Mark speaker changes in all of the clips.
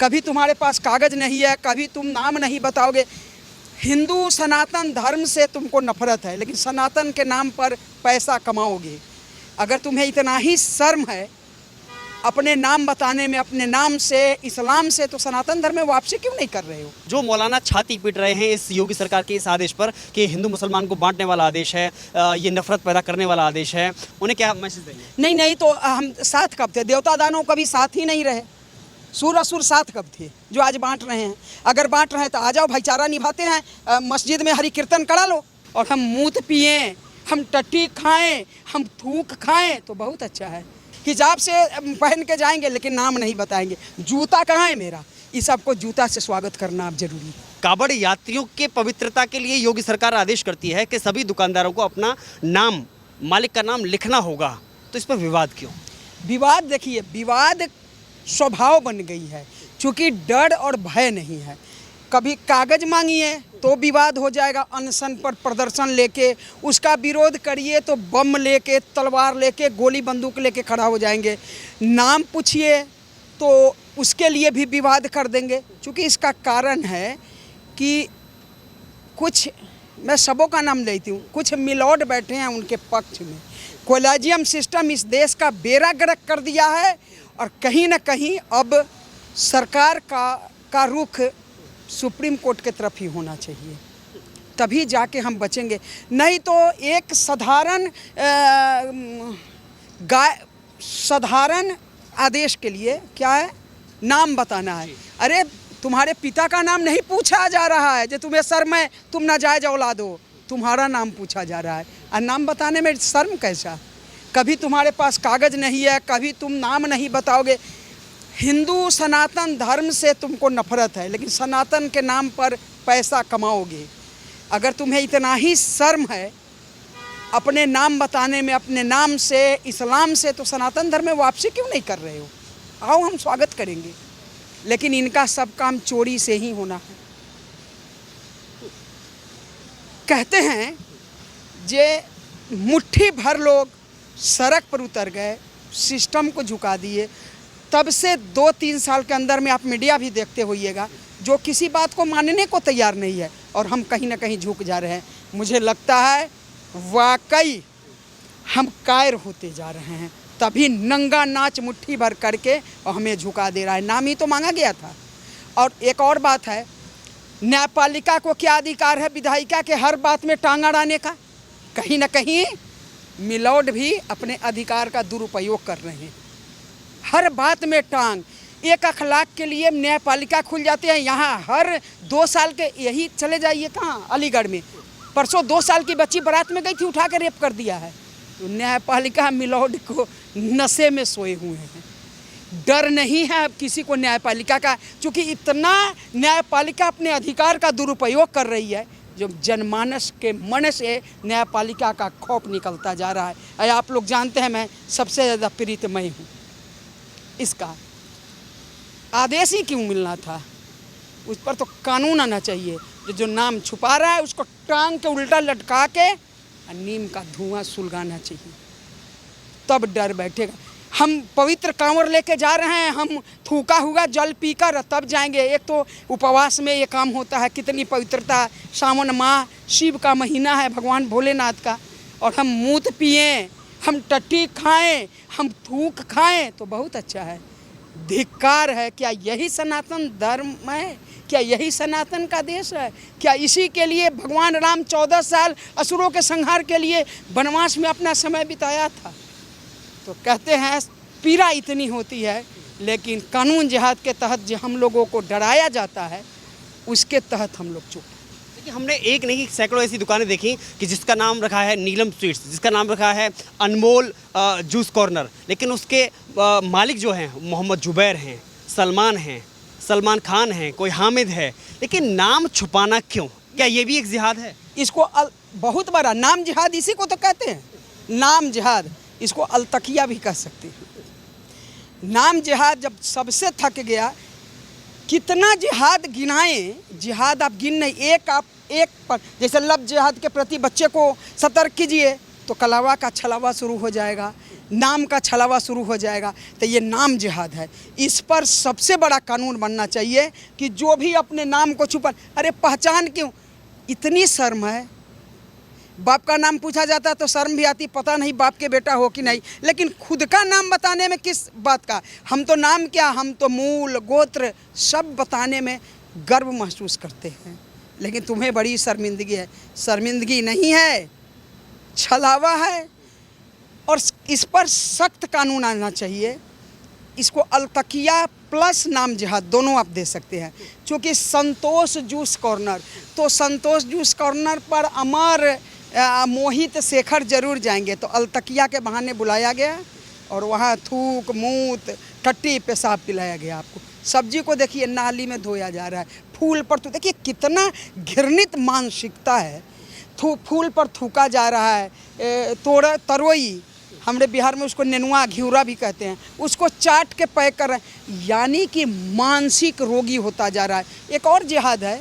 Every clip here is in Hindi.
Speaker 1: कभी तुम्हारे पास कागज़ नहीं है, कभी तुम नाम नहीं बताओगे। हिंदू सनातन धर्म से तुमको नफरत है, लेकिन सनातन के नाम पर पैसा कमाओगे। अगर तुम्हें इतना ही शर्म है अपने नाम बताने में, अपने नाम से, इस्लाम से, तो सनातन धर्म में वापसी क्यों नहीं कर रहे हो?
Speaker 2: जो मौलाना छाती पीट रहे हैं इस योगी सरकार के इस आदेश पर कि हिंदू मुसलमान को बांटने वाला आदेश है, ये नफरत पैदा करने वाला आदेश है, उन्हें क्या मैसेज देंगे?
Speaker 1: नहीं तो हम साथ कब थे? देवता दानव कभी साथ ही नहीं रहे। सूर असुर साथ कब थे जो आज बांट रहे हैं? अगर बांट रहे हैं तो आ जाओ, भाईचारा निभाते हैं, मस्जिद में हरि कीर्तन करा लो। और हम मूत पिएं, हम टट्टी खाएं, हम थूक खाएं तो बहुत अच्छा है। हिजाब से पहन के जाएंगे लेकिन नाम नहीं बताएंगे। जूता कहाँ है मेरा? इस सबको जूता से स्वागत करना अब जरूरी है।
Speaker 2: कावड़ यात्रियों के पवित्रता के लिए योगी सरकार आदेश करती है कि सभी दुकानदारों को अपना नाम, मालिक का नाम लिखना होगा, तो इस पर विवाद क्यों?
Speaker 1: विवाद देखिए, विवाद स्वभाव बन गई है, क्योंकि डर और भय नहीं है। कभी कागज़ मांगिए तो विवाद हो जाएगा, अनशन पर प्रदर्शन लेके उसका विरोध करिए तो बम लेके, तलवार लेके, गोली बंदूक लेके खड़ा हो जाएंगे। नाम पूछिए तो उसके लिए भी विवाद कर देंगे। क्योंकि इसका कारण है कि कुछ, मैं सबों का नाम लेती हूँ, कुछ मिलॉर्ड बैठे हैं उनके पक्ष में। कोलेजियम सिस्टम इस देश का बेड़ा गर्क कर दिया है और कहीं ना कहीं अब सरकार का रुख सुप्रीम कोर्ट के तरफ ही होना चाहिए, तभी जाके हम बचेंगे। नहीं तो एक साधारण आदेश के लिए क्या है? नाम बताना है। अरे तुम्हारे पिता का नाम नहीं पूछा जा रहा है, जो तुम्हें शर्म है, तुम नाजायज औलाद हो, तुम्हारा नाम पूछा जा रहा है। और नाम बताने में शर्म कैसा? कभी तुम्हारे पास कागज़ नहीं है, कभी तुम नाम नहीं बताओगे। हिंदू सनातन धर्म से तुमको नफरत है, लेकिन सनातन के नाम पर पैसा कमाओगे। अगर तुम्हें इतना ही शर्म है अपने नाम बताने में, अपने नाम से, इस्लाम से, तो सनातन धर्म में वापसी क्यों नहीं कर रहे हो? आओ, हम स्वागत करेंगे। लेकिन इनका सब काम चोरी से ही होना है। कहते हैं जे मुट्ठी भर लोग सड़क पर उतर गए, सिस्टम को झुका दिए। तब से 2-3 साल के अंदर में आप मीडिया भी देखते होइएगा, जो किसी बात को मानने को तैयार नहीं है, और हम कहीं ना कहीं झुक जा रहे हैं। मुझे लगता है वाकई हम कायर होते जा रहे हैं, तभी नंगा नाच मुट्ठी भर करके और हमें झुका दे रहा है। नाम ही तो मांगा गया था। और एक और बात है, न्यायपालिका को क्या अधिकार है विधायिका के हर बात में टांग अड़ाने का? कहीं ना कहीं मिलॉर्ड भी अपने अधिकार का दुरुपयोग कर रहे हैं। हर बात में टांग, एक अखलाक के लिए न्यायपालिका खुल जाते हैं। यहाँ हर 2 साल के, यही चले जाइए कहाँ, अलीगढ़ में परसों 2 साल की बच्ची बारात में गई थी, उठा कर रेप कर दिया है। तो न्यायपालिका मिलॉर्ड को नशे में सोए हुए हैं। डर नहीं है अब किसी को न्यायपालिका का, क्योंकि इतना न्यायपालिका अपने अधिकार का दुरुपयोग कर रही है, जो जनमानस के मन से न्यायपालिका का खौफ निकलता जा रहा है। आप लोग जानते हैं मैं सबसे ज़्यादा पीड़ित मैं हूँ। इसका आदेश ही क्यों मिलना था? उस पर तो कानून आना चाहिए। जो नाम छुपा रहा है उसको टांग के उल्टा लटका के नीम का धुआं सुलगाना चाहिए, तब डर बैठेगा। हम पवित्र कांवर लेके जा रहे हैं, हम थूका हुआ जल पीकर तब जाएंगे। एक तो उपवास में ये काम होता है, कितनी पवित्रता, सावन माह, शिव का महीना है, भगवान भोलेनाथ का, और हम मूत पिएं, हम टट्टी खाएं, हम थूक खाएं तो बहुत अच्छा है। धिक्कार है। क्या यही सनातन धर्म है? क्या यही सनातन का देश है? क्या इसी के लिए भगवान राम 14 साल असुरों के संहार के लिए वनवास में अपना समय बिताया था? तो कहते हैं पीड़ा इतनी होती है, लेकिन कानून जिहाद के तहत जो हम लोगों को डराया जाता है, उसके तहत हम लोग चुप।
Speaker 2: देखिए, हमने एक नहीं सैकड़ों ऐसी दुकानें देखी कि जिसका नाम रखा है नीलम स्वीट्स, जिसका नाम रखा है अनमोल जूस कॉर्नर, लेकिन उसके मालिक जो हैं मोहम्मद जुबैर हैं, सलमान हैं, सलमान खान हैं, कोई हामिद है, लेकिन नाम छुपाना क्यों? क्या ये भी एक जिहाद है?
Speaker 1: इसको बहुत बड़ा नाम जिहाद इसी को तो कहते हैं, नाम जिहाद। इसको अलतकिया भी कह सकते हैं। नाम जिहाद जब सबसे थक गया, कितना जिहाद गिनाएं? जिहाद आप गिन नहीं, एक पर, जैसे लव जिहाद के प्रति बच्चे को सतर्क कीजिए तो कलावा का छलावा शुरू हो जाएगा। नाम का छलावा शुरू हो जाएगा। तो ये नाम जिहाद है। इस पर सबसे बड़ा कानून बनना चाहिए कि जो भी अपने नाम को छुपा, अरे पहचान क्यों, इतनी शर्म है। बाप का नाम पूछा जाता है तो शर्म भी आती, पता नहीं बाप के बेटा हो कि नहीं, लेकिन खुद का नाम बताने में किस बात का, हम तो नाम क्या, हम तो मूल गोत्र सब बताने में गर्व महसूस करते हैं। लेकिन तुम्हें बड़ी शर्मिंदगी है। शर्मिंदगी नहीं है, छलावा है। और इस पर सख्त कानून आना चाहिए। इसको अलतकिया प्लस नाम जिहाद दोनों आप दे सकते हैं। क्योंकि संतोष जूस कॉर्नर, तो संतोष जूस कॉर्नर पर अमर मोहित शेखर जरूर जाएंगे, तो अलतकिया के बहाने बुलाया गया और वहाँ थूक मूत टट्टी पेशाब पिलाया गया। आपको सब्जी को देखिए नाली में धोया जा रहा है, फूल पर तो देखिए कितना घृणित मानसिकता है। फूल पर थूका जा रहा है। तरोई, हमारे बिहार में उसको नेनुआ घिउरा भी कहते हैं, उसको चाट के पैक कर रहे हैं। यानी कि मानसिक रोगी होता जा रहा है। एक और जिहाद है,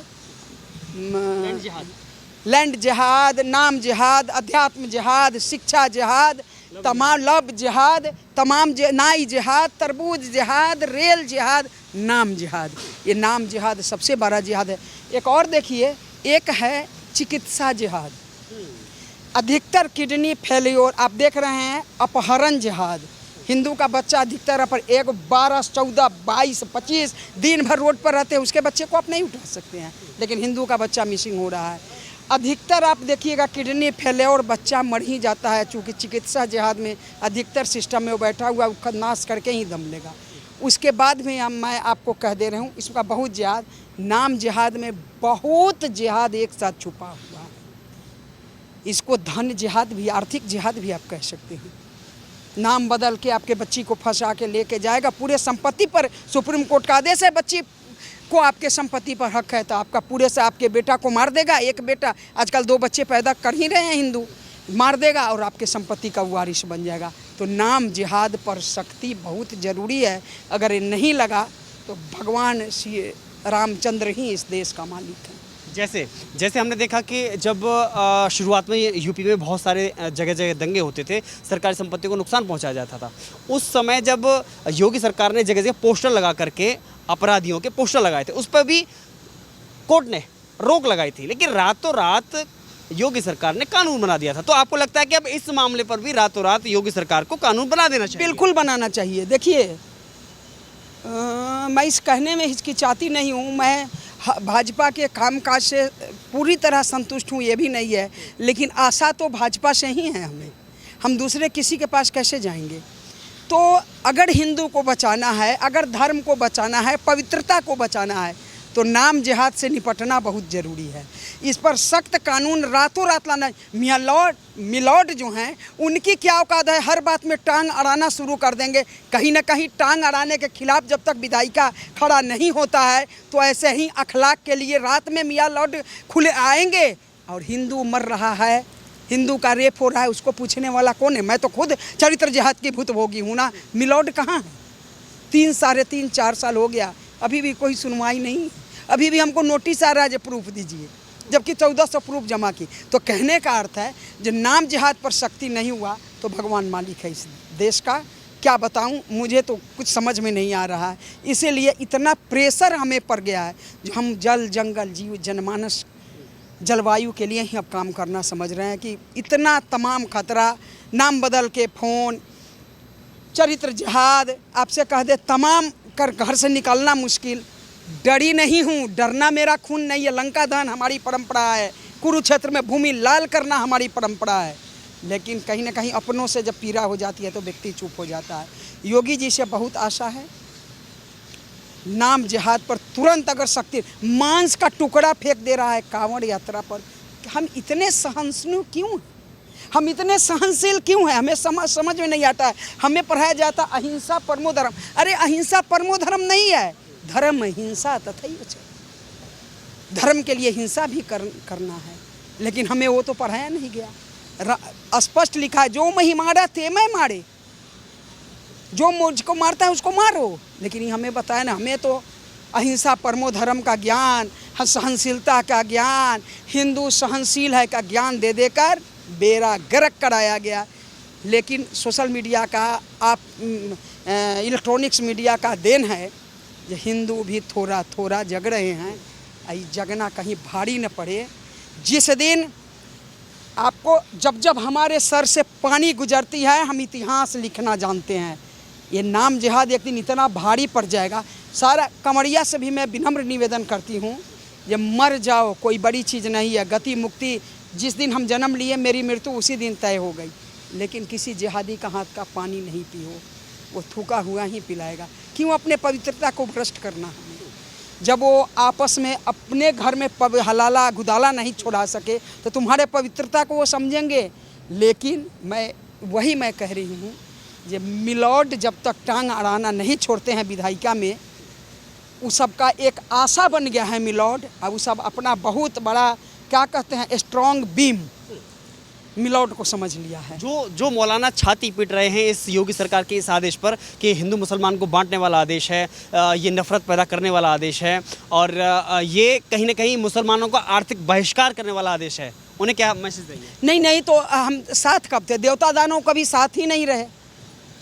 Speaker 1: लैंड जिहाद, नाम जिहाद, अध्यात्म जिहाद, शिक्षा जिहाद, तमाम लब जिहाद, तमाम नाई जिहाद, तरबूज जिहाद, रेल जिहाद, नाम जिहाद। ये नाम जिहाद सबसे बड़ा जिहाद है। एक और देखिए, एक है चिकित्सा जिहाद। अधिकतर किडनी फेल्योर आप देख रहे हैं। अपहरण जिहाद, हिंदू का बच्चा अधिकतर पर 1, 12, 14, 22, 25 दिन भर रोड पर रहते हैं, उसके बच्चे को आप नहीं उठा सकते हैं, लेकिन हिंदू का बच्चा मिसिंग हो रहा है। अधिकतर आप देखिएगा किडनी फेल्योर बच्चा मर ही जाता है, चूँकि चिकित्सा जिहाद में अधिकतर सिस्टम में वो बैठा हुआ उसका नाश करके ही दम लेगा। उसके बाद में मैं आपको कह दे रहा हूँ, इसका बहुत जिहाद, नाम जिहाद में बहुत जिहाद एक साथ छुपा हुआ है। इसको धन जिहाद भी, आर्थिक जिहाद भी आप कह सकते हैं। नाम बदल के आपके बच्ची को फंसा के लेके जाएगा, पूरे संपत्ति पर सुप्रीम कोर्ट का आदेश है, बच्ची को आपके संपत्ति पर हक है तो आपका पूरे से आपके बेटा को मार देगा। एक बेटा, आजकल 2 बच्चे पैदा कर ही रहे हैं हिंदू, मार देगा और आपके संपत्ति का वारिस बन जाएगा। तो नाम जिहाद पर सख्ती बहुत ज़रूरी है। अगर ये नहीं लगा तो भगवान श्री रामचंद्र ही इस देश का मालिक है।
Speaker 2: जैसे हमने देखा कि जब शुरुआत में यूपी में बहुत सारे जगह जगह दंगे होते थे, सरकारी संपत्ति को नुकसान पहुंचाया जाता था, उस समय जब योगी सरकार ने जगह जगह पोस्टर लगा करके अपराधियों के पोस्टर लगाए थे, उस पर भी कोर्ट ने रोक लगाई थी। लेकिन रातों रात योगी सरकार ने कानून बना दिया था। तो आपको लगता है कि अब इस मामले पर भी रातों रात योगी सरकार को कानून बना देना चाहिए?
Speaker 1: बिल्कुल बनाना चाहिए। देखिए, मैं इस कहने में हिचकिचाती नहीं हूँ, मैं भाजपा के कामकाज से पूरी तरह संतुष्ट हूँ, ये भी नहीं है, लेकिन आशा तो भाजपा से ही है हमें। हम दूसरे किसी के पास कैसे जाएंगे? तो अगर हिंदू को बचाना है, अगर धर्म को बचाना है, पवित्रता को बचाना है, तो नाम जिहाद से निपटना बहुत ज़रूरी है। इस पर सख्त कानून रातों रात लाना। मिलॉर्ड जो हैं उनकी क्या औकात है, हर बात में टांग अड़ाना शुरू कर देंगे। कहीं ना कहीं टांग अड़ाने के खिलाफ जब तक विधायिका खड़ा नहीं होता है तो ऐसे ही अखलाक के लिए रात में मियाँ लॉर्ड खुले आएंगे। और हिंदू मर रहा है, हिंदू का रेप हो रहा है, उसको पूछने वाला कौन है? मैं तो खुद चरित्र जिहाद की भूतभोगी हूँ ना। मिलॉर्ड कहाँ है? 3, साढ़े 3, 4 साल हो गया, अभी भी कोई सुनवाई नहीं। अभी भी हमको नोटिस आ रहा है, जो प्रूफ दीजिए, जबकि 1400 प्रूफ जमा की। तो कहने का अर्थ है, जो नाम जिहाद पर सख्ती नहीं हुआ तो भगवान मालिक है इस देश का। क्या बताऊं, मुझे तो कुछ समझ में नहीं आ रहा है। इसीलिए इतना प्रेशर हमें पड़ गया है, जो हम जल जंगल जीव जनमानस जलवायु के लिए ही अब काम करना समझ रहे हैं कि इतना तमाम खतरा, नाम बदल के फ़ोन, चरित्र जिहाद, आपसे कह दे तमाम कर घर से निकलना मुश्किल। डरी नहीं हूँ, डरना मेरा खून नहीं है। लंका दहन हमारी परंपरा है, कुरुक्षेत्र में भूमि लाल करना हमारी परंपरा है। लेकिन कहीं ना कहीं अपनों से जब पीड़ा हो जाती है तो व्यक्ति चुप हो जाता है। योगी जी से बहुत आशा है, नाम जिहाद पर तुरंत अगर सख्ती, मांस का टुकड़ा फेंक दे रहा है कांवड़ यात्रा पर, हम इतने सहिष्णु क्यों हैं? हम इतने सहनशील क्यों हैं? हमें समझ में नहीं आता है। हमें पढ़ाया जाता अहिंसा परमो धर्म। अरे अहिंसा परमो धर्म नहीं है, धर्म हिंसा तथैव च। धर्म के लिए हिंसा भी करना है, लेकिन हमें वो तो पढ़ाया नहीं गया। स्पष्ट लिखा है, जो मैं मारा ते मैं मारे, जो मुझको मारता है उसको मारो। लेकिन हमें बताया ना, हमें तो अहिंसा परमो धर्म का ज्ञान, सहनशीलता का ज्ञान, हिंदू सहनशील है का ज्ञान दे देकर बेड़ा गर्क कराया गया। लेकिन सोशल मीडिया का आप इलेक्ट्रॉनिक्स मीडिया का देन है। ये हिंदू भी थोड़ा थोड़ा जग रहे हैं, आई जगना कहीं भारी न पड़े। जिस दिन आपको जब जब हमारे सर से पानी गुजरती है, हम इतिहास लिखना जानते हैं। ये नाम जिहाद एक दिन इतना भारी पड़ जाएगा। सारा कमरिया से भी मैं विनम्र निवेदन करती हूँ, ये मर जाओ कोई बड़ी चीज़ नहीं है। गति मुक्ति जिस दिन हम जन्म लिए, मेरी मृत्यु उसी दिन तय हो गई। लेकिन किसी जिहादी का हाथ का पानी नहीं पियो, वो थूका हुआ ही पिलाएगा। क्यों अपने पवित्रता को भ्रष्ट करना हमें? जब वो आपस में अपने घर में हलाला गुदाला नहीं छोड़ा सके तो तुम्हारे पवित्रता को वो समझेंगे। लेकिन मैं कह रही हूँ, ये मिलॉर्ड जब तक टांग अड़ाना नहीं छोड़ते हैं विधायिका में, उस सब का एक आशा बन गया है मिलॉर्ड। अब वो सब अपना बहुत बड़ा क्या कहते हैं स्ट्रॉन्ग बीम मिलॉर्ड को समझ लिया है।
Speaker 2: जो मौलाना छाती पीट रहे हैं इस योगी सरकार के इस आदेश पर कि हिंदू मुसलमान को बांटने वाला आदेश है, ये नफरत पैदा करने वाला आदेश है और ये कहीं ना कहीं मुसलमानों का आर्थिक बहिष्कार करने वाला आदेश है, उन्हें क्या मैसेज देंगे?
Speaker 1: नहीं तो हम साथ कब थे? देवता दानव कभी साथ ही नहीं रहे।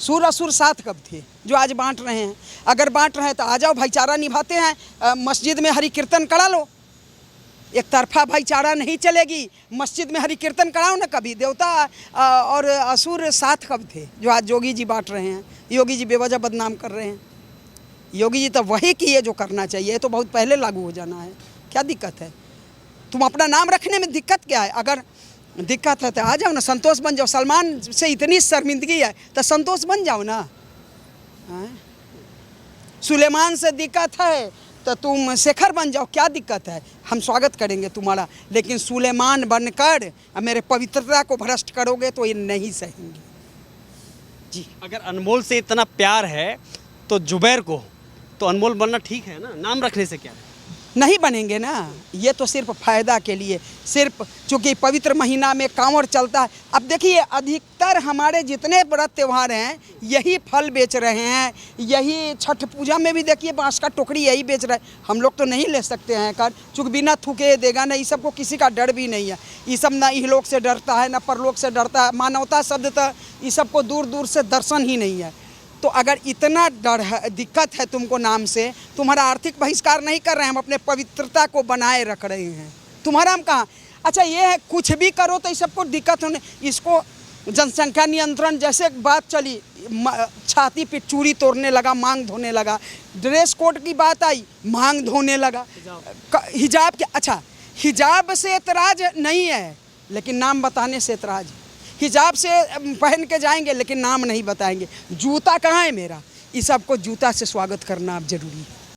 Speaker 1: सुर असुर साथ कब थे जो आज बांट रहे हैं? अगर बांट रहे हैं तो आ जाओ, भाईचारा निभाते हैं। मस्जिद में हरि कीर्तन करा लो। एक तरफा भाईचारा नहीं चलेगी। मस्जिद में हरि कीर्तन कराओ ना। कभी देवता और असुर साथ कब थे जो आज योगी जी बांट रहे हैं? योगी जी बेवजह बदनाम कर रहे हैं। योगी जी तो वही किए जो करना चाहिए, तो बहुत पहले लागू हो जाना है। क्या दिक्कत है? तुम अपना नाम रखने में दिक्कत क्या है? अगर दिक्कत है तो आ जाओ ना, संतोष बन जाओ। सलमान से इतनी शर्मिंदगी है तो संतोष बन जाओ ना। सुलेमान से दिक्कत है तो तुम शेखर बन जाओ। क्या दिक्कत है? हम स्वागत करेंगे तुम्हारा। लेकिन सुलेमान बनकर मेरे पवित्रता को भ्रष्ट करोगे तो ये नहीं सहेंगे जी।
Speaker 2: अगर अनमोल से इतना प्यार है तो जुबैर को तो अनमोल बनना ठीक है ना, नाम रखने से क्या है?
Speaker 1: नहीं बनेंगे ना। ये तो सिर्फ फ़ायदा के लिए, सिर्फ चूँकि पवित्र महीना में कांवड़ चलता है। अब देखिए अधिकतर हमारे जितने व्रत त्यौहार हैं यही फल बेच रहे हैं। यही छठ पूजा में भी देखिए बांस का टोकरी यही बेच रहे हैं। हम लोग तो नहीं ले सकते हैं कर, चूँकि बिना थूके देगा ना। इस सब को किसी का डर भी नहीं है। ये सब ना इहलोक से डरता है ना परलोक से डरता है। मानवता शब्द तो इस सब को दूर दूर से दर्शन ही नहीं है। तो अगर इतना डर है, दिक्कत है तुमको नाम से, तुम्हारा आर्थिक बहिष्कार नहीं कर रहे हैं, हम अपने पवित्रता को बनाए रख रहे हैं। तुम्हारा हम कहाँ? अच्छा ये है कुछ भी करो तो इस सबको दिक्कत होने। इसको जनसंख्या नियंत्रण जैसे बात चली, छाती पे चूड़ी तोड़ने लगा, मांग धोने लगा। ड्रेस कोड की बात आई, मांग धोने लगा। हिजाब के, अच्छा हिजाब से एतराज नहीं है लेकिन नाम बताने से एतराज है। हिजाब से पहन के जाएंगे लेकिन नाम नहीं बताएंगे। जूता कहाँ है मेरा? इस सबको जूता से स्वागत करना अब जरूरी है।